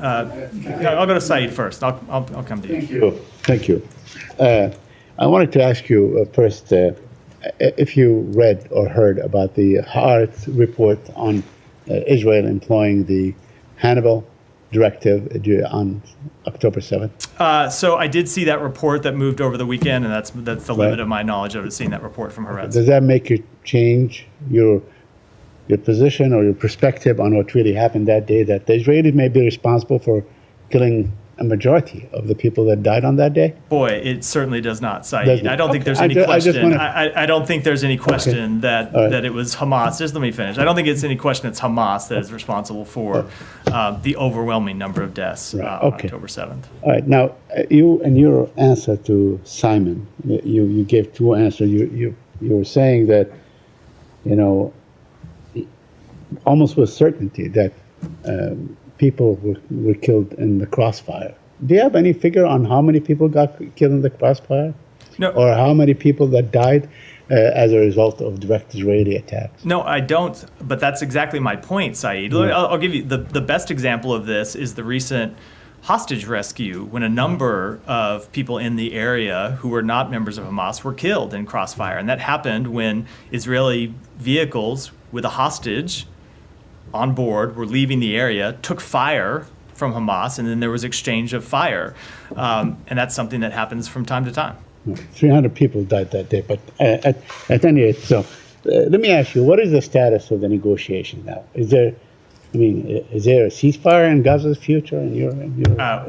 I'll go to Saeed first. I'll come to you. Thank you. I wanted to ask you first if you read or heard about the Haaretz report on Israel employing the Hannibal Directive on October 7th. So I did see that report that moved over the weekend, and that's the limit of my knowledge of seeing that report from Haaretz. Does that make you change your position or your perspective on what really happened that day, that the Israelis may be responsible for killing a majority of the people that died on that day? Boy, it certainly does not, Saeed. I don't think there's any question. I don't think there's any question that it was Hamas. Just let me finish. I don't think it's any question it's Hamas that is responsible for the overwhelming number of deaths on October 7th. All right. Now, you in your answer to Simon, you gave two answers. You were saying that, almost with certainty that people were killed in the crossfire. Do you have any figure on how many people got killed in the crossfire? No. Or how many people that died as a result of direct Israeli attacks? No, I don't. But that's exactly my point, Saeed. I'll give you the best example of this is the recent hostage rescue when a number of people in the area who were not members of Hamas were killed in crossfire. And that happened when Israeli vehicles with a hostage on board were leaving the area, took fire from Hamas, and then there was exchange of fire. And that's something that happens from time to time. 300 people died that day. But at any rate, so let me ask you, what is the status of the negotiation now? Is there a ceasefire in Gaza's future?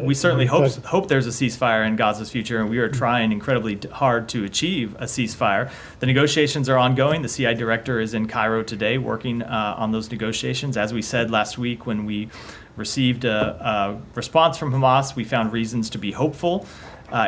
We certainly hope there's a ceasefire in Gaza's future, and we are trying incredibly hard to achieve a ceasefire. The negotiations are ongoing. The CI director is in Cairo today working on those negotiations. As we said last week when we received a response from Hamas, we found reasons to be hopeful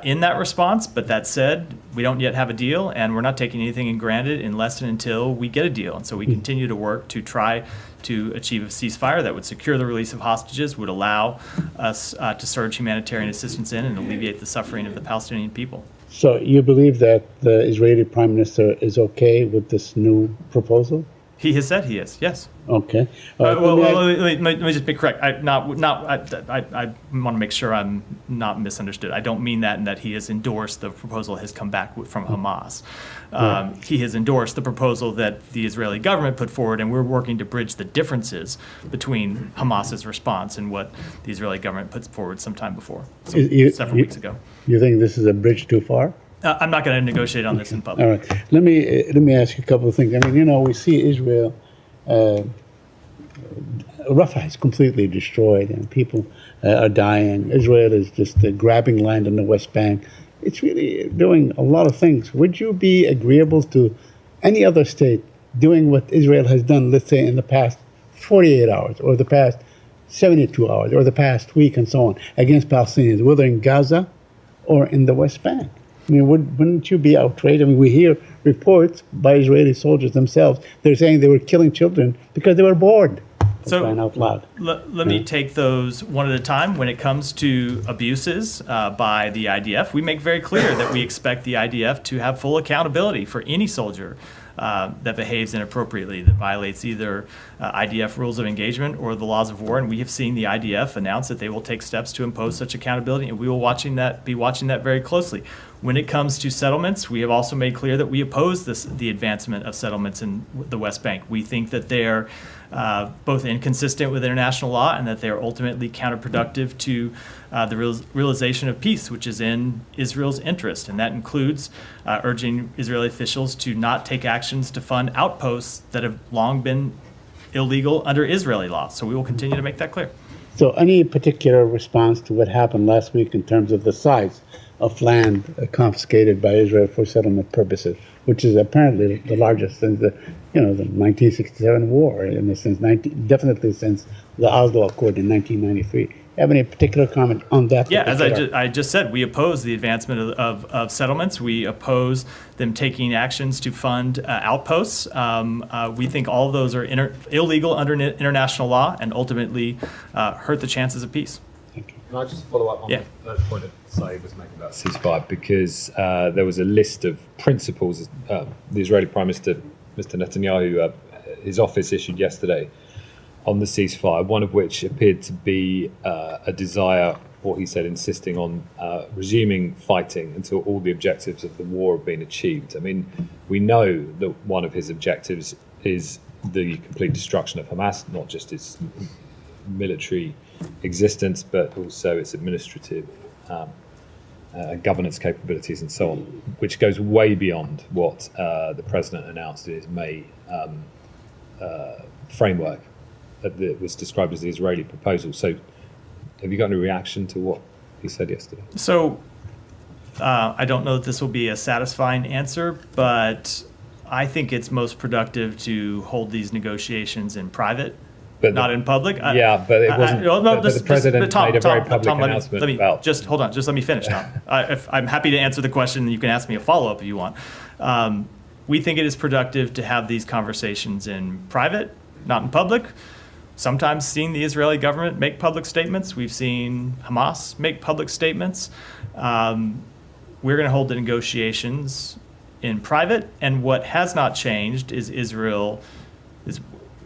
in that response. But that said, we don't yet have a deal, and we're not taking anything in granted unless and until we get a deal. And so we continue to work to try to achieve a ceasefire that would secure the release of hostages, would allow us to surge humanitarian assistance in and alleviate the suffering of the Palestinian people. So you believe that the Israeli Prime Minister is okay with this new proposal? He has said he is, yes. Okay. Let me just be correct. I want to make sure I'm not misunderstood. I don't mean that in that he has endorsed the proposal that has come back from Hamas. He has endorsed the proposal that the Israeli government put forward, and we're working to bridge the differences between Hamas's response and what the Israeli government put forward sometime before, several weeks ago. You think this is a bridge too far? I'm not going to negotiate on this in public. All right. Let me ask you a couple of things. We see Israel, Rafah is completely destroyed and people are dying. Israel is just grabbing land in the West Bank. It's really doing a lot of things. Would you be agreeable to any other state doing what Israel has done, let's say, in the past 48 hours or the past 72 hours or the past week and so on against Palestinians, whether in Gaza or in the West Bank? Wouldn't you be outraged? We hear reports by Israeli soldiers themselves. They're saying they were killing children because they were bored. So out loud. Let me take those one at a time. When it comes to abuses by the IDF, we make very clear that we expect the IDF to have full accountability for any soldier that behaves inappropriately, that violates either IDF rules of engagement or the laws of war. And we have seen the IDF announce that they will take steps to impose such accountability, and we will be watching that very closely. When it comes to settlements, we have also made clear that we oppose the advancement of settlements in the West Bank. We think that they're both inconsistent with international law and that they are ultimately counterproductive to the realization of peace, which is in Israel's interest. And that includes urging Israeli officials to not take actions to fund outposts that have long been illegal under Israeli law. So we will continue to make that clear. So any particular response to what happened last week in terms of the size of land confiscated by Israel for settlement purposes, which is apparently the largest since the 1967 war, in a sense, definitely since the Oslo Accord in 1993. Have any particular comment on that? Yeah, as I just said, we oppose the advancement of settlements. We oppose them taking actions to fund outposts. We think all of those are illegal under international law and ultimately hurt the chances of peace. Can I just follow up on the point that Saeed was making about ceasefire? Because there was a list of principles the Israeli Prime Minister, Mr. Netanyahu, his office issued yesterday, on the ceasefire, one of which appeared to be a desire, or he said, insisting on resuming fighting until all the objectives of the war have been achieved. I mean, we know that one of his objectives is the complete destruction of Hamas, not just its military existence, but also its administrative governance capabilities and so on, which goes way beyond what the president announced in his May framework that was described as the Israeli proposal. So have you got any reaction to what he said yesterday? So I don't know that this will be a satisfying answer, but I think it's most productive to hold these negotiations in private, but not in public. But it wasn't. But the president made a very public announcement about. Just hold on. Just let me finish, Tom. I'm happy to answer the question. You can ask me a follow-up if you want. We think it is productive to have these conversations in private, not in public. Sometimes seen the Israeli government make public statements. We've seen Hamas make public statements. We're going to hold the negotiations in private, and what has not changed is Israel is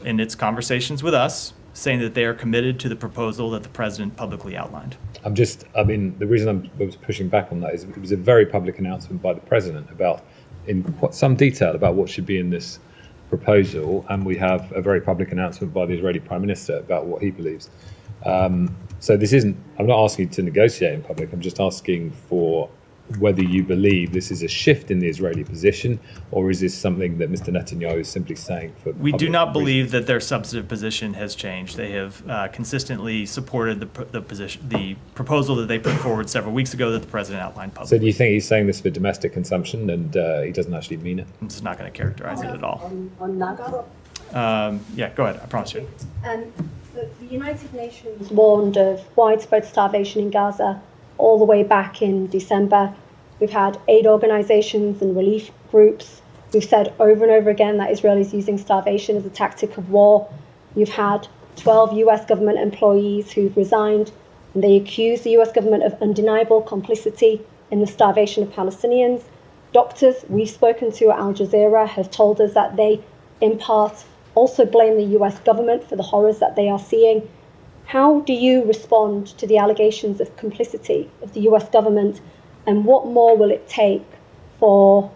in its conversations with us saying that they are committed to the proposal that the president publicly outlined. The reason I was pushing back on that is it was a very public announcement by the president about, in some detail, about what should be in this proposal, and we have a very public announcement by the Israeli Prime Minister about what he believes. So this isn't, I'm not asking you to negotiate in public, I'm just asking for whether you believe this is a shift in the Israeli position, or is this something that Mr. Netanyahu is simply saying for We do not believe that their substantive position has changed. They have consistently supported the proposal that they put forward several weeks ago that the president outlined publicly. So do you think he's saying this for domestic consumption and he doesn't actually mean it? I'm just not going to characterize it at all. On Gaza? Yeah, go ahead. I promise you. The United Nations warned of widespread starvation in Gaza all the way back in December. We've had aid organizations and relief groups who've said over and over again that Israel is using starvation as a tactic of war. You've had 12 US government employees who've resigned, and they accuse the US government of undeniable complicity in the starvation of Palestinians. Doctors we've spoken to at Al Jazeera have told us that they, in part, also blame the US government for the horrors that they are seeing. How do you respond to the allegations of complicity of the US government, and what more will it take for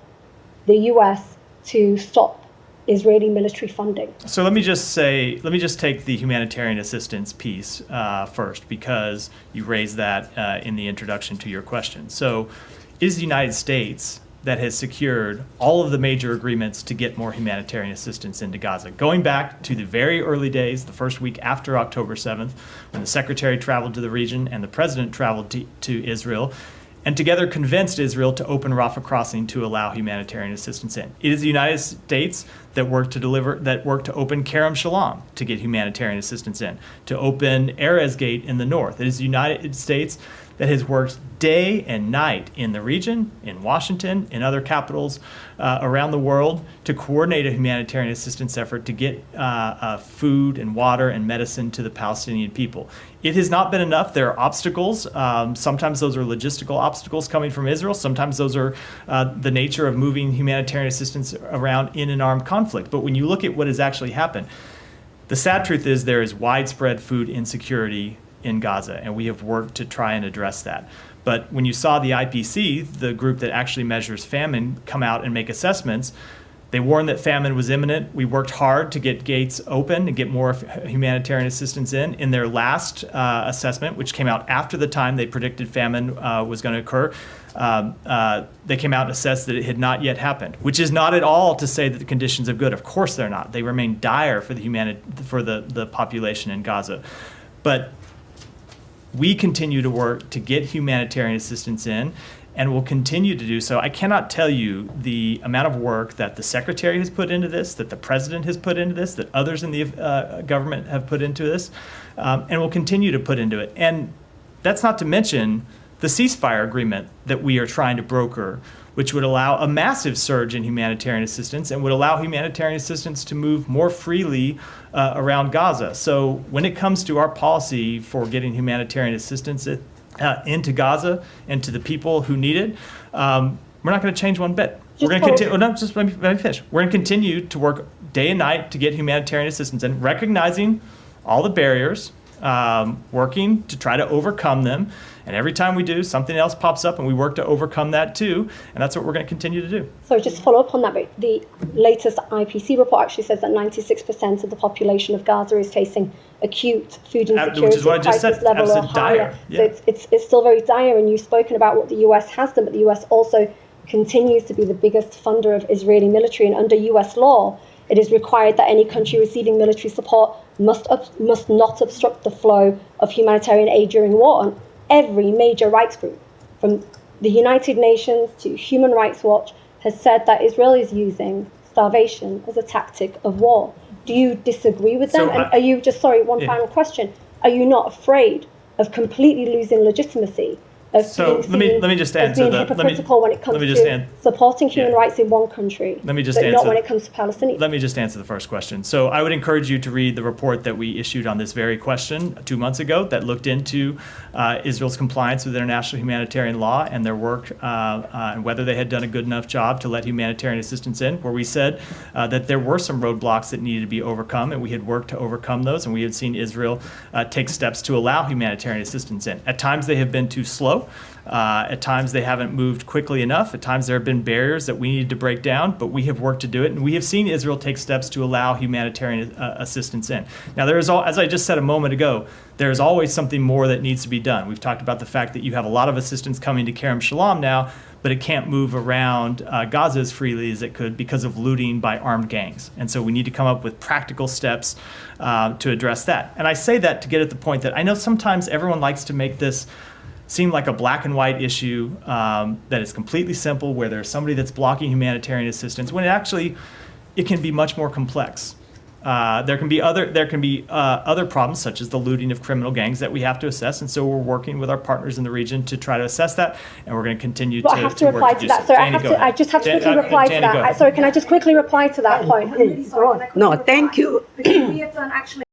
the US to stop Israeli military funding? So let me just take the humanitarian assistance piece first, because you raised that in the introduction to your question. So it is the United States that has secured all of the major agreements to get more humanitarian assistance into Gaza. Going back to the very early days, the first week after October 7th, when the secretary traveled to the region and the president traveled to Israel, and together convinced Israel to open Rafah crossing to allow humanitarian assistance in. It is the United States that worked to open Kerem Shalom to get humanitarian assistance in, to open Erez Gate in the north. It is the United States that has worked day and night in the region, in Washington, in other capitals around the world, to coordinate a humanitarian assistance effort to get food and water and medicine to the Palestinian people. It has not been enough. There are obstacles. Sometimes those are logistical obstacles coming from Israel. Sometimes those are the nature of moving humanitarian assistance around in an armed conflict. But when you look at what has actually happened, the sad truth is there is widespread food insecurity in Gaza, and we have worked to try and address that. But when you saw the IPC, the group that actually measures famine, come out and make assessments, they warned that famine was imminent. We worked hard to get gates open and get more humanitarian assistance in. In their last assessment, which came out after the time they predicted famine was going to occur, they came out and assessed that it had not yet happened, which is not at all to say that the conditions are good. Of course they're not. They remain dire for the population in Gaza. But we continue to work to get humanitarian assistance in, and will continue to do so. I cannot tell you the amount of work that the secretary has put into this, that the president has put into this, that others in the government have put into this, and will continue to put into it. And that's not to mention the ceasefire agreement that we are trying to broker, which would allow a massive surge in humanitarian assistance and would allow humanitarian assistance to move more freely around Gaza. So when it comes to our policy for getting humanitarian assistance into Gaza and to the people who need it, we're not going to change one bit. We're going to continue. Just let me finish. We're going to continue to work day and night to get humanitarian assistance in, recognizing all the barriers, working to try to overcome them. And every time we do, something else pops up and we work to overcome that too. And that's what we're going to continue to do. So just to follow up on that, but the latest IPC report actually says that 96% of the population of Gaza is facing acute food insecurity, which is what I just crisis said, level or absolute higher. dire. Yeah. So it's still very dire, and you've spoken about what the US has done, but the US also continues to be the biggest funder of Israeli military, and under US law, it is required that any country receiving military support must not obstruct the flow of humanitarian aid during war. And every major rights group, from the United Nations to Human Rights Watch, has said that Israel is using starvation as a tactic of war. Do you disagree with them? So and are you, just sorry, one final question, are you not afraid of completely losing legitimacy? So let me just answer being hypocritical when it comes to supporting human rights in one country, but not when it comes to Palestinians. Let me just answer the first question. So I would encourage you to read the report that we issued on this very question 2 months ago that looked into Israel's compliance with international humanitarian law and their work and whether they had done a good enough job to let humanitarian assistance in, where we said that there were some roadblocks that needed to be overcome, and we had worked to overcome those, and we had seen Israel take steps to allow humanitarian assistance in. At times they have been too slow. At times they haven't moved quickly enough. At times there have been barriers that we needed to break down, but we have worked to do it, and we have seen Israel take steps to allow humanitarian assistance in. Now, there is, as I just said a moment ago, there is always something more that needs to be done. We've talked about the fact that you have a lot of assistance coming to Kerem Shalom now, but it can't move around Gaza as freely as it could because of looting by armed gangs. And so we need to come up with practical steps to address that. And I say that to get at the point that I know sometimes everyone likes to make this seem like a black and white issue that is completely simple, where there's somebody that's blocking humanitarian assistance, when it can be much more complex. There can be other problems, such as the looting of criminal gangs, that we have to assess, and so we're working with our partners in the region to try to assess that, and we're going to continue to I have to reply to that. Sorry, I just have to quickly reply to that. Sorry, can I just quickly reply to that point? No, thank you. We have done actually.